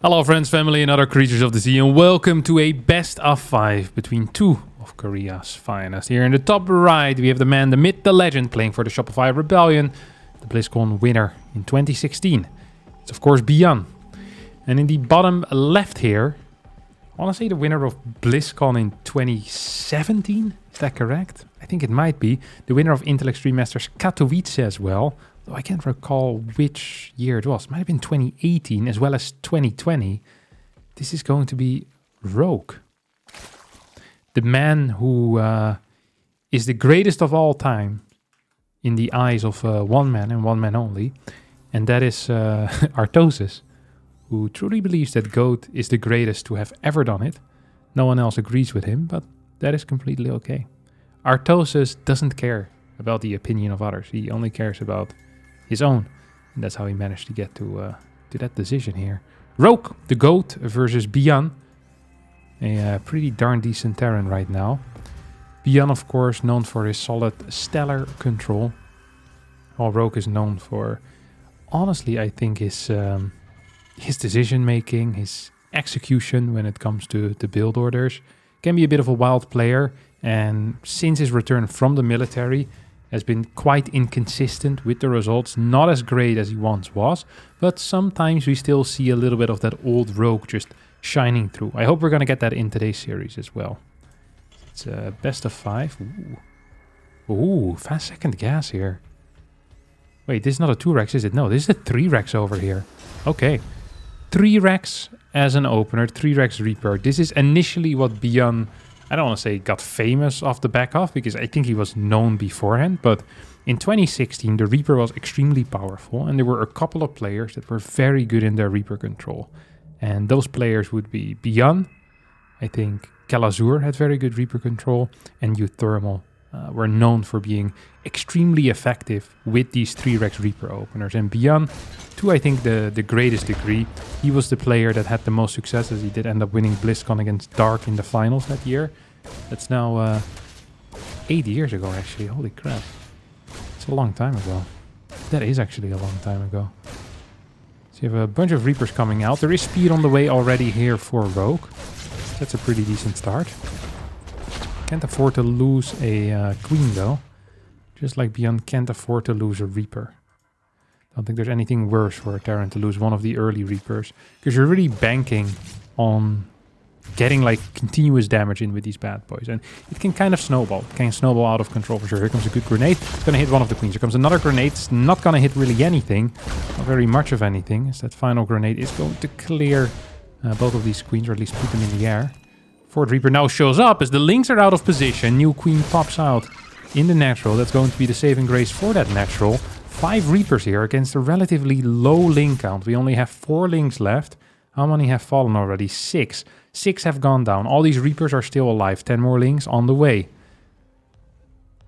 Hello friends, family and other creatures of the sea, and welcome to a best of 5 between two of Korea's finest. Here in the top right we have the man, the myth, the legend, playing for the Shopify Rebellion, the BlizzCon winner in 2016. It's of course ByuN. And in the bottom left here, I want to say the winner of BlizzCon in 2017, is that correct? I think it might be. The winner of Intel Extreme Masters Katowice as well. Though I can't recall which year it was. It might have been 2018 as well as 2020. This is going to be Rogue. The man who is the greatest of all time in the eyes of one man and one man only. And that is Artosis, who truly believes that GOAT is the greatest to have ever done it. No one else agrees with him, but that is completely okay. Artosis doesn't care about the opinion of others. He only cares about his own. And that's how he managed to get to that decision here. Rogue, the GOAT, versus ByuN. A pretty darn decent Terran right now. ByuN, of course, known for his solid stellar control. While Rogue is known for, honestly, I think his decision making, his execution when it comes to the build orders. Can be a bit of a wild player, and since his return from the military has been quite inconsistent with the results. Not as great as he once was, but sometimes we still see a little bit of that old Rogue just shining through. I hope we're going to get that in today's series as well. It's a best of 5. Ooh, fast second gas here. Wait, this is not a 2-Rex, is it? No, this is a 3-Rex over here. Okay. 3-Rex as an opener, 3-Rex Reaper. This is initially what ByuN, I don't want to say got famous off the back of, because I think he was known beforehand, but in 2016 the Reaper was extremely powerful, and there were a couple of players that were very good in their Reaper control. And those players would be ByuN, I think Kalazur had very good Reaper control, and Uthermal were known for being extremely effective with these 3-Rex Reaper openers. And ByuN, to I think the greatest degree, he was the player that had the most success, as he did end up winning BlizzCon against Dark in the finals that year. That's now 8 years ago actually, holy crap. It's a long time ago. That is actually a long time ago. So you have a bunch of Reapers coming out. There is speed on the way already here for Rogue. That's a pretty decent start. Can't afford to lose a Queen though. Just like ByuN can't afford to lose a Reaper. Don't think there's anything worse for a Terran to lose one of the early Reapers, because you're really banking on getting like continuous damage in with these bad boys, and it can kind of snowball. It can snowball out of control for sure. Here comes a good grenade. It's going to hit one of the Queens. Here comes another grenade. It's not going to hit really anything. Not very much of anything, as that final grenade is going to clear both of these Queens, or at least put them in the air. Fourth Reaper now shows up as the Lynx are out of position. New Queen pops out in the natural. That's going to be the saving grace for that natural. 5 Reapers here against a relatively low link count. We only have 4 links left. How many have fallen already? 6. 6 have gone down. All these Reapers are still alive. 10 more links on the way.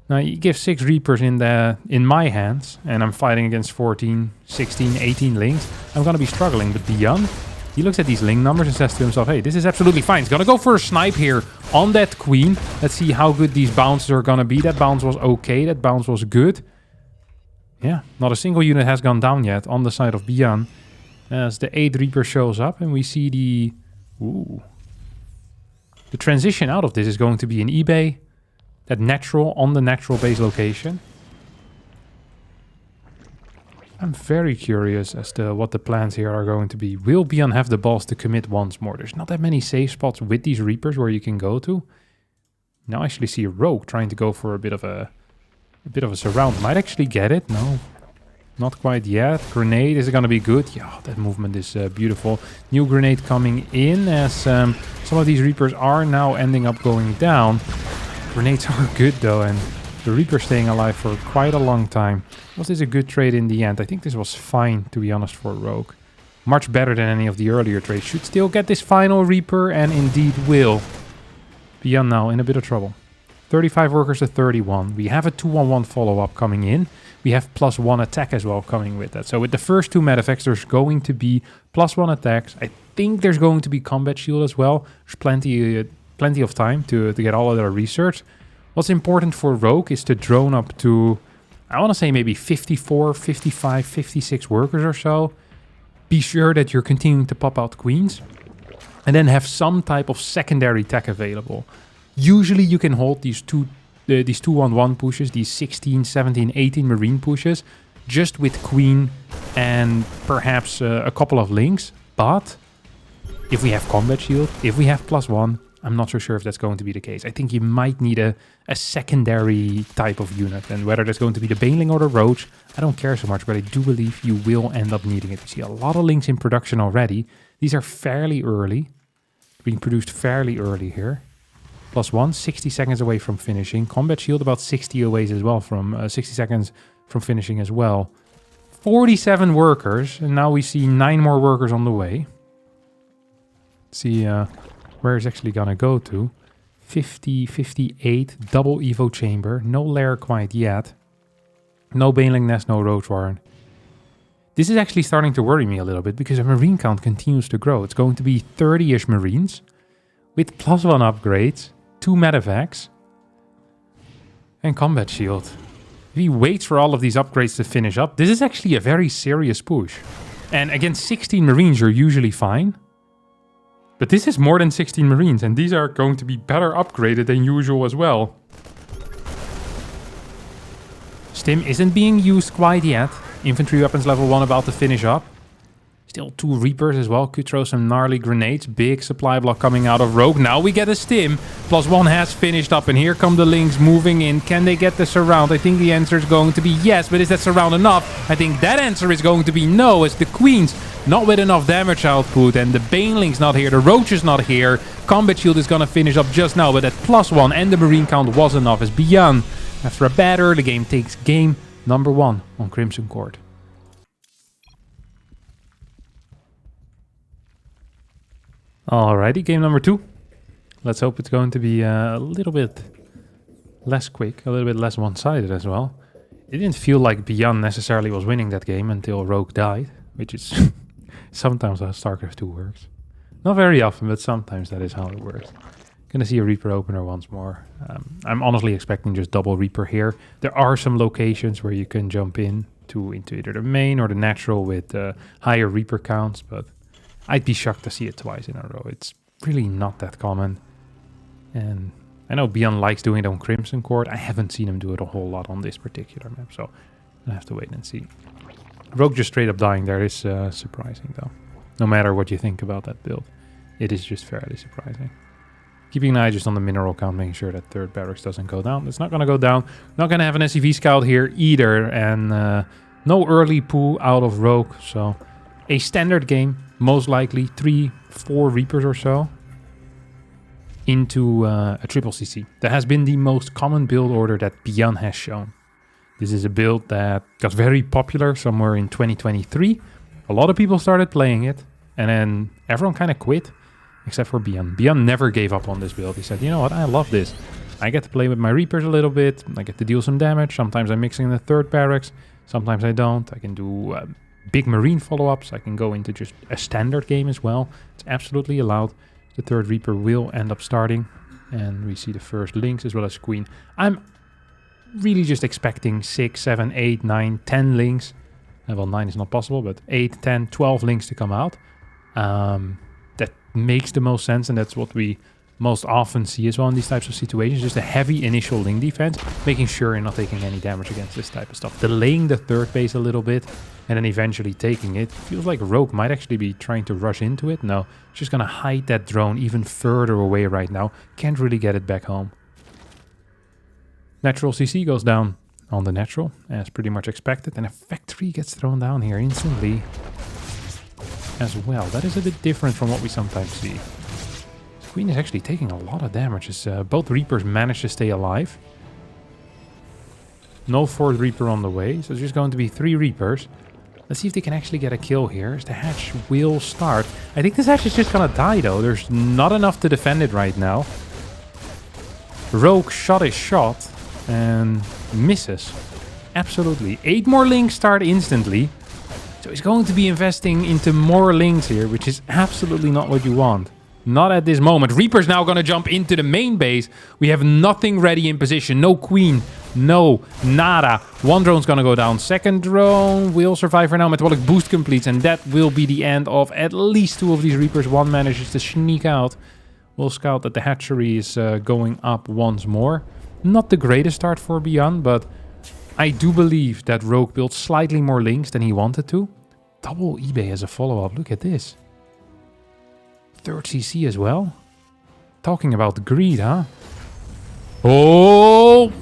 Now you give 6 Reapers in my hands, and I'm fighting against 14, 16, 18 links. I'm going to be struggling. But ByuN, he looks at these link numbers and says to himself, hey, this is absolutely fine. He's going to go for a snipe here on that Queen. Let's see how good these bounces are going to be. That bounce was okay. That bounce was good. Yeah, not a single unit has gone down yet on the side of ByuN. As the 8th Reaper shows up, and we see the... Ooh. The transition out of this is going to be an eBay. That natural on the natural base location. I'm very curious as to what the plans here are going to be. Will ByuN have the balls to commit once more? There's not that many safe spots with these Reapers where you can go to. Now I actually see a Rogue trying to go for a bit of a surround. Might actually get it. No, not quite yet. Grenade, is it going to be good? Yeah, that movement is beautiful. New grenade coming in as some of these Reapers are now ending up going down. Grenades are good though, and the Reaper staying alive for quite a long time. Was this a good trade in the end? I think this was fine, to be honest, for Rogue. Much better than any of the earlier trades. Should still get this final Reaper, and indeed will. ByuN now in a bit of trouble. 35 workers to 31. We have a 2-on-1 follow-up coming in. We have +1 attack as well coming with that. So with the first 2 medeffects, there's going to be +1 attacks. I think there's going to be combat shield as well. There's plenty of time to get all of their research. What's important for Rogue is to drone up to, I want to say maybe 54, 55, 56 workers or so. be sure that you're continuing to pop out queens. And then have some type of secondary tech available. Usually you can hold these 2-1-1 pushes, these 16, 17, 18 marine pushes, just with queen and perhaps a couple of links. But if we have combat shield, if we have +1, I'm not so sure if that's going to be the case. I think you might need a secondary type of unit. And whether that's going to be the Baneling or the Roach, I don't care so much, but I do believe you will end up needing it. You see a lot of links in production already. These are fairly early, being produced fairly early here. +1, 60 seconds away from finishing. Combat shield about 60 away as well, from 60 seconds from finishing as well. 47 workers, and now we see 9 more workers on the way. See where it's actually gonna go to. 50, 58, double Evo chamber. No lair quite yet. No Baneling Nest, no Roach Warren. This is actually starting to worry me a little bit because the marine count continues to grow. It's going to be 30-ish marines with +1 upgrades, 2 medevacs, and combat shield. If he waits for all of these upgrades to finish up, this is actually a very serious push. And against 16 marines, you're usually fine. But this is more than 16 marines, and these are going to be better upgraded than usual as well. Stim isn't being used quite yet. Infantry weapons level 1 about to finish up. Still 2 Reapers as well. Could throw some gnarly grenades. Big supply block coming out of Rogue. Now we get a Stim. +1 has finished up, and here come the links moving in. Can they get the surround? I think the answer is going to be yes, but is that surround enough? I think that answer is going to be no, as the Queens not with enough damage output, and the Baneling's not here, the Roach is not here. Combat shield is gonna finish up just now, but that +1 and the marine count was enough as ByuN, after a bad early game, takes game number 1 on Crimson Court. Alrighty, game number 2. Let's hope it's going to be a little bit less quick, a little bit less one-sided as well. It didn't feel like ByuN necessarily was winning that game until Rogue died, which is sometimes how StarCraft 2 works. Not very often, but sometimes that is how it works. Gonna see a Reaper opener once more. I'm honestly expecting just double Reaper here. There are some locations where you can jump into either the main or the natural with higher Reaper counts, but I'd be shocked to see it twice in a row. It's really not that common. And I know ByuN likes doing it on Crimson Court. I haven't seen him do it a whole lot on this particular map, so I'll have to wait and see. Rogue just straight up dying there is surprising though. No matter what you think about that build, it is just fairly surprising. Keeping an eye just on the mineral count, making sure that third barracks doesn't go down. It's not going to go down. Not going to have an SCV scout here either, and no early pull out of Rogue, so a standard game, most likely 3-4 Reapers or so into a triple CC. That has been the most common build order that ByuN has shown. This is a build that got very popular somewhere in 2023. A lot of people started playing it, and then everyone kind of quit, except for ByuN. ByuN never gave up on this build. He said, you know what, I love this. I get to play with my Reapers a little bit. I get to deal some damage. Sometimes I'm mixing the third barracks. Sometimes I don't. I can do big marine follow-ups. I can go into just a standard game as well. It's absolutely allowed. The third Reaper will end up starting. And we see the first links as well as Queen. I'm really just expecting 6, 7, 8, 9, 10 links. Well, 9 is not possible, but 8, 10, 12 links to come out. That makes the most sense, and that's what we most often see as well in these types of situations. Just a heavy initial link defense, making sure you're not taking any damage against this type of stuff. Delaying the third base a little bit, and then eventually taking it. Feels like Rogue might actually be trying to rush into it. No, just gonna hide that drone even further away right now. Can't really get it back home. Natural CC goes down on the natural, as pretty much expected, and a factory gets thrown down here instantly as well. That is a bit different from what we sometimes see. Queen is actually taking a lot of damage as both Reapers manage to stay alive. No fourth Reaper on the way, so it's just going to be 3 Reapers. Let's see if they can actually get a kill here, as the hatch will start. I think this hatch is just gonna die though. There's not enough to defend it right now. Rogue shot his shot and misses. Absolutely. 8 more links start instantly. So he's going to be investing into more links here, which is absolutely not what you want. Not at this moment. Reaper's now going to jump into the main base. We have nothing ready in position. No queen. No. Nada. One drone's going to go down. Second drone will survive for now. Metabolic boost completes. And that will be the end of at least 2 of these Reapers. One manages to sneak out. We'll scout that the hatchery is going up once more. Not the greatest start for ByuN, but I do believe that Rogue built slightly more links than he wanted to. Double eBay as a follow-up. Look at this. 3rd CC as well. Talking about greed, huh? Oh!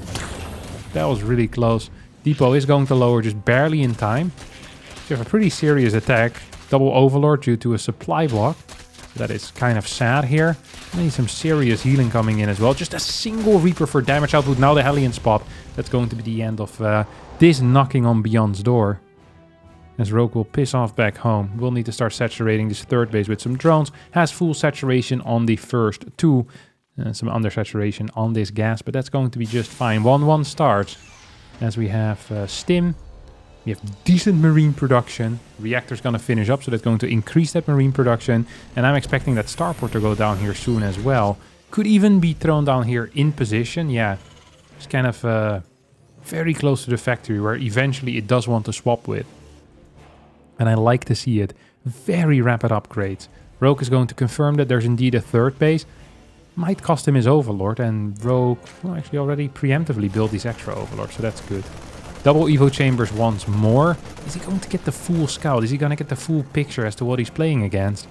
That was really close. Depot is going to lower just barely in time. You have a pretty serious attack. Double Overlord due to a supply block. That is kind of sad here. Need some serious healing coming in as well. Just a single Reaper for damage output. Now the Hellion spot. That's going to be the end of this knocking on ByuN's door. As Rogue will piss off back home. We'll need to start saturating this 3rd base with some drones. Has full saturation on the first 2. Some under-saturation on this gas, but that's going to be just fine. 1-1 starts. As we have Stim. We have decent marine production. Reactor's going to finish up, so that's going to increase that marine production. And I'm expecting that starport to go down here soon as well. Could even be thrown down here in position. Yeah, it's kind of very close to the factory where eventually it does want to swap with. And I like to see it. Very rapid upgrades. Rogue is going to confirm that there's indeed a 3rd base. Might cost him his Overlord, and Rogue will actually already preemptively build these extra Overlords, so that's good. Double Evo Chambers once more. Is he going to get the full scout? Is he going to get the full picture as to what he's playing against?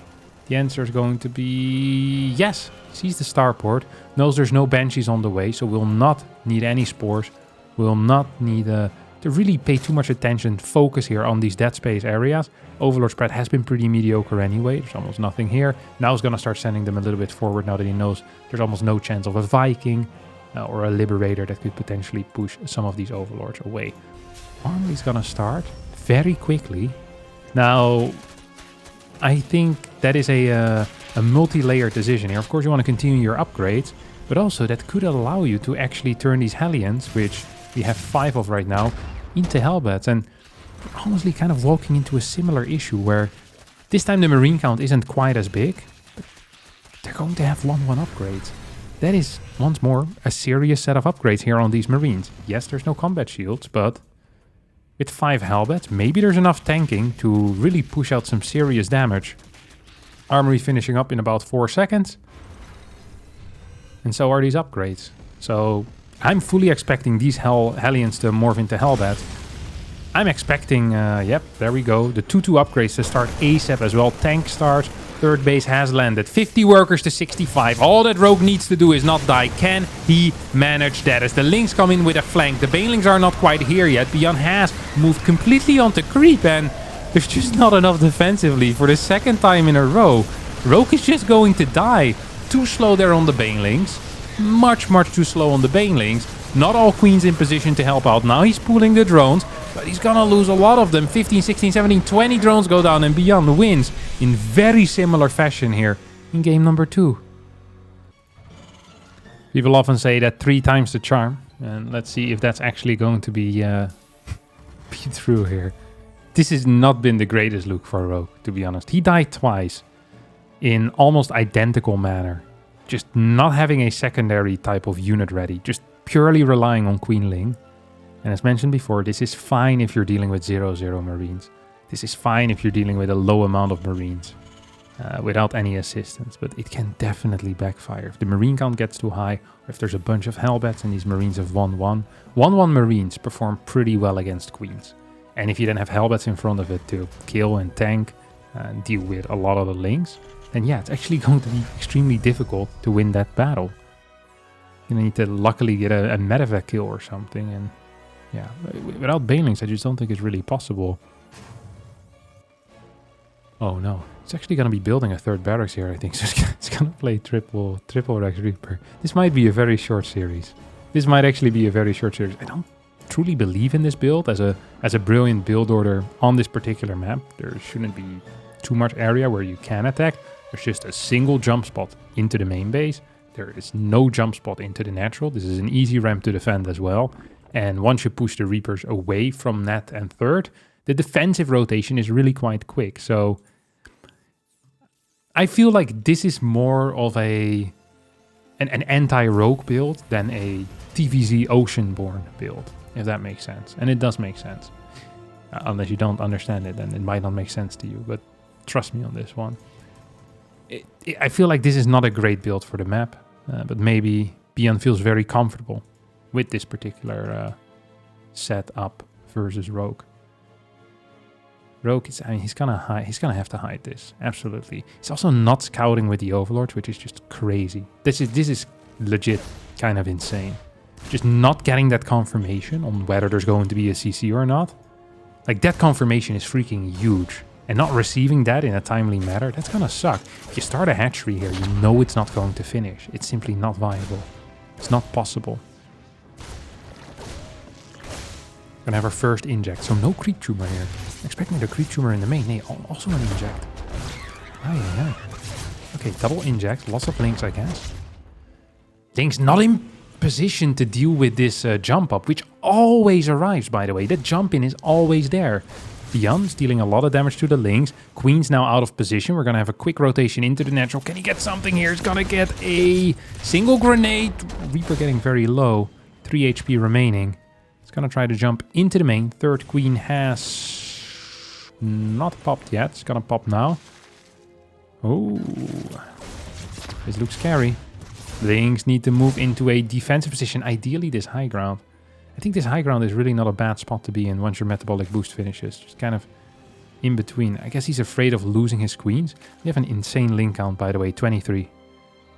The answer is going to be yes. Sees the starport. Knows there's no Banshees on the way, so will not need any spores. Will not need to really pay too much attention, focus here on these dead space areas. Overlord spread has been pretty mediocre anyway. There's almost nothing here. Now he's going to start sending them a little bit forward now that he knows there's almost no chance of a Viking or a Liberator that could potentially push some of these Overlords away. Armory's going to start very quickly. Now, I think that is a multi-layered decision here. Of course, you want to continue your upgrades, but also that could allow you to actually turn these Hellions, which we have 5 of right now, into Hellbats. And we're honestly kind of walking into a similar issue where this time the Marine count isn't quite as big, but they're going to have 1-1 upgrades. That is, once more, a serious set of upgrades here on these Marines. Yes, there's no combat shields, but with 5 Hellbats, maybe there's enough tanking to really push out some serious damage. Armory finishing up in about 4 seconds. And so are these upgrades. So I'm fully expecting these Hellions to morph into Hellbats. I'm expecting, yep, there we go. The 2-2 upgrades to start ASAP as well. Tank starts. 3rd base has landed. 50 workers to 65. All that Rogue needs to do is not die. Can he manage that? As the Lynx come in with a flank. The Banelings are not quite here yet. ByuN has moved completely onto creep, and there's just not enough defensively for the 2nd time in a row. Rogue is just going to die. Too slow there on the Banelings. Much too slow on the Banelings. Not all queens in position to help out. Now he's pulling the drones, but he's gonna lose a lot of them. 15, 16, 17, 20 drones go down, and ByuN wins in very similar fashion here in game number 2. People often say that 3 times the charm, and let's see if that's actually going to be true here. This has not been the greatest look for Rogue, to be honest. He died twice in almost identical manner. Just not having a secondary type of unit ready. Just purely relying on Queen Ling. And as mentioned before, this is fine if you're dealing with 0-0 Marines. This is fine if you're dealing with a low amount of Marines. Without any assistance. But it can definitely backfire. If the Marine count gets too high, or if there's a bunch of Hellbats and these Marines have 1-1. 1-1 Marines perform pretty well against Queens. And if you then have Hellbats in front of it to kill and tank and deal with a lot of the Lynx, then yeah, it's actually going to be extremely difficult to win that battle. You need to luckily get a medevac kill or something, and yeah, without Banelings, I just don't think it's really possible. Oh no, it's actually going to be building a 3rd barracks here, I think, so it's going to play triple Rex Reaper. This might be a very short series. This might actually be a very short series. I don't truly believe in this build as a brilliant build order on this particular map. There shouldn't be too much area where you can attack. There's just a single jump spot into the main base. There is no jump spot into the natural. This is an easy ramp to defend as well. And once you push the Reapers away from net and 3rd, the defensive rotation is really quite quick. So I feel like this is more of an anti-rogue build than a TVZ Oceanborn build, if that makes sense. And it does make sense. Unless you don't understand it, then it might not make sense to you. But trust me on this one. I feel like this is not a great build for the map. But maybe ByuN feels very comfortable with this particular setup versus Rogue. Rogue is, I mean, he's gonna have to hide this. Absolutely. He's also not scouting with the Overlords, which is just crazy. This is legit kind of insane. Just not getting that confirmation on whether there's going to be a CC or not. Like, that confirmation is freaking huge. And not receiving that in a timely manner, that's gonna suck. If you start a hatchery here, you know it's not going to finish. It's simply not viable. It's not possible. Gonna have our first inject, so no creep tumor here. Expecting the creep tumor in the main. Nee, also an inject. Yeah. Okay, double inject. Lots of links, I guess. Link's not in position to deal with this jump up, which always arrives, by the way. That jump in is always there. ByuN's dealing a lot of damage to the links. Queen's now out of position. We're going to have a quick rotation into the natural. Can he get something here? He's going to get a single grenade. Reaper getting very low. 3 HP remaining. He's going to try to jump into the main. Third Queen has not popped yet. It's going to pop now. Oh, this looks scary. Links need to move into a defensive position. Ideally, this high ground. I think this high ground is really not a bad spot to be in once your metabolic boost finishes. Just kind of in between. I guess he's afraid of losing his queens. We have an insane link count, by the way, 23.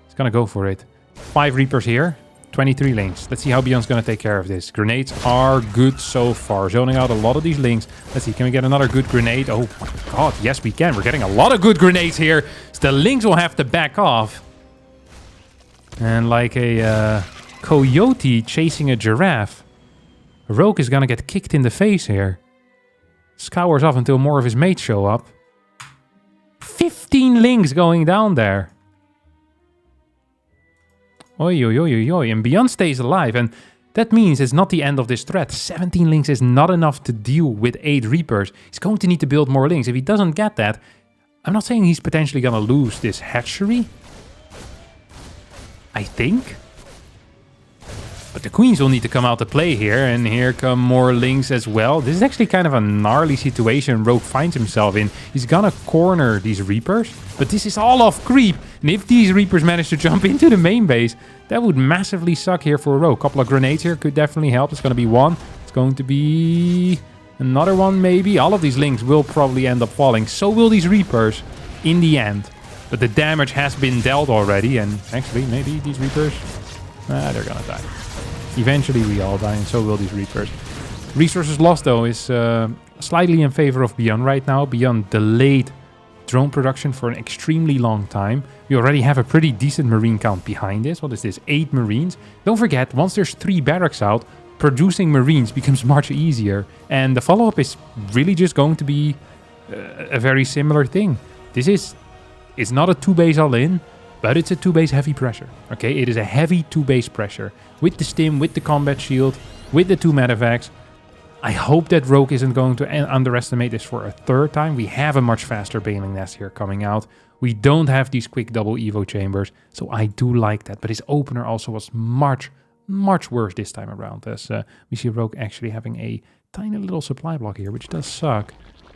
He's going to go for it. 5 Reapers here, 23 links. Let's see how ByuN's going to take care of this. Grenades are good so far. Zoning out a lot of these links. Let's see, can we get another good grenade? Oh my god, yes we can. We're getting a lot of good grenades here. So the links will have to back off. And like a coyote chasing a giraffe, Rogue is gonna get kicked in the face here. Scours off until more of his mates show up. 15 links going down there. Oi, oi, oi, oi, oi. And ByuN stays alive. And that means it's not the end of this threat. 17 links is not enough to deal with 8 Reapers. He's going to need to build more links. If he doesn't get that, I'm not saying he's potentially gonna lose this hatchery. I think. But the queens will need to come out to play here, and here come more links as well. This is actually kind of a gnarly situation Rogue finds himself in. He's gonna corner these Reapers, but this is all off creep. And if these Reapers manage to jump into the main base, that would massively suck here for Rogue. Couple of grenades here could definitely help. It's gonna be one. It's going to be another one maybe. All of these links will probably end up falling. So will these Reapers in the end. But the damage has been dealt already, and actually maybe these Reapers, they're gonna die. Eventually we all die, and so will these Reapers. Resources lost, though, is slightly in favor of ByuN right now. ByuN delayed drone production for an extremely long time. We already have a pretty decent marine count behind this. What is this? 8 marines. Don't forget, once there's 3 barracks out, producing marines becomes much easier. And the follow-up is really just going to be a very similar thing. It's not a 2-base all-in, but it's a 2-base heavy pressure. Okay, it is a heavy 2-base pressure. With the stim, with the combat shield, with the 2 medevacs. I hope that Rogue isn't going to underestimate this for a 3rd time. We have a much faster Baneling Nest here coming out. We don't have these quick double Evo chambers, so I do like that. But his opener also was much, much worse this time around. As we see Rogue actually having a tiny little supply block here, which does suck.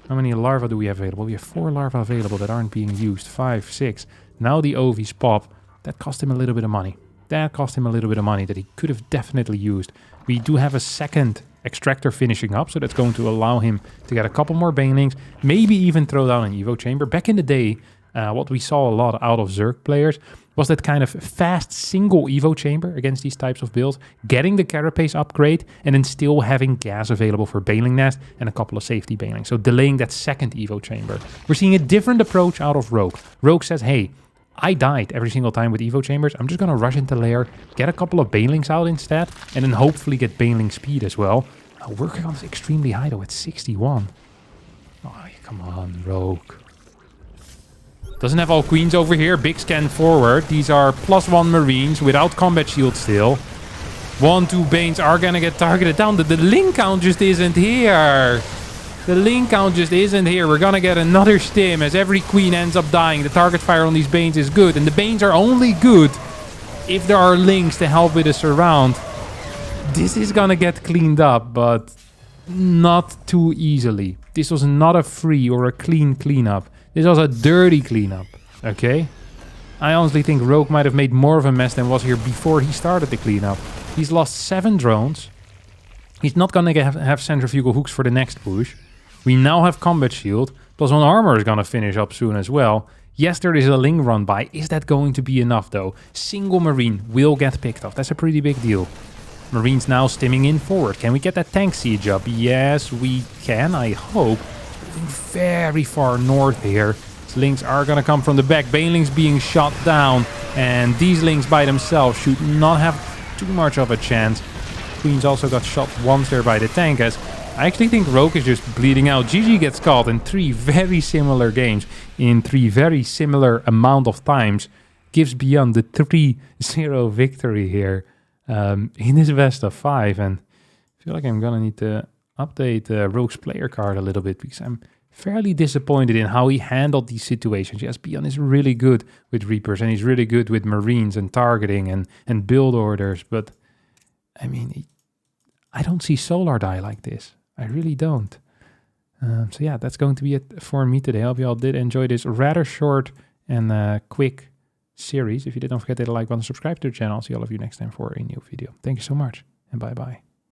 How many larvae do we have available? We have 4 larvae available that aren't being used. 5, 6. Now the OVs pop. That cost him a little bit of money. That cost him a little bit of money that he could have definitely used. We do have a second extractor finishing up, so that's going to allow him to get a couple more banelings, maybe even throw down an Evo chamber. Back in the day, what we saw a lot out of Zerg players was that kind of fast single Evo chamber against these types of builds, getting the carapace upgrade, and then still having gas available for Baneling Nest and a couple of safety banelings. So delaying that second Evo chamber. We're seeing a different approach out of Rogue. Rogue says, hey, I died every single time with Evo chambers. I'm just going to rush into lair, get a couple of banelings out instead, and then hopefully get baneling speed as well. Working on is extremely high though, at 61. Oh, come on, Rogue. Doesn't have all queens over here. Big scan forward. These are +1 marines without combat shield still. 1, 2 banes are going to get targeted down. The link count just isn't here. The link count just isn't here. We're gonna get another stim as every queen ends up dying. The target fire on these Banes is good. And the Banes are only good if there are links to help with a surround. This is gonna get cleaned up, but not too easily. This was not a free or a clean cleanup. This was a dirty cleanup, okay? I honestly think Rogue might have made more of a mess than was here before he started the cleanup. He's lost 7 drones. He's not gonna have centrifugal hooks for the next push. We now have combat shield. Plus 1 armor is gonna finish up soon as well. Yes, there is a Ling run by. Is that going to be enough though? Single Marine will get picked off. That's a pretty big deal. Marines now stimming in forward. Can we get that tank siege up? Yes, we can, I hope. Moving very far north here. These Lings are going to come from the back. Banelings being shot down. And these Lings by themselves should not have too much of a chance. Queens also got shot once there by the tank. As I actually think Rogue is just bleeding out. GG gets called in 3 very similar games. In 3 very similar amount of times. Gives ByuN's the 3-0 victory here. In this best of 5, and I feel like I'm gonna need to update Rogue's player card a little bit because I'm fairly disappointed in how he handled these situations. Yes, ByuN's is really good with Reapers and he's really good with Marines and targeting and build orders, but I mean, I don't see Solar die like this. I really don't. So yeah, that's going to be it for me today. I hope you all did enjoy this rather short and quick series. If you did, don't forget to hit the like button, subscribe to the channel. I'll see all of you next time for a new video. Thank you so much, and bye-bye.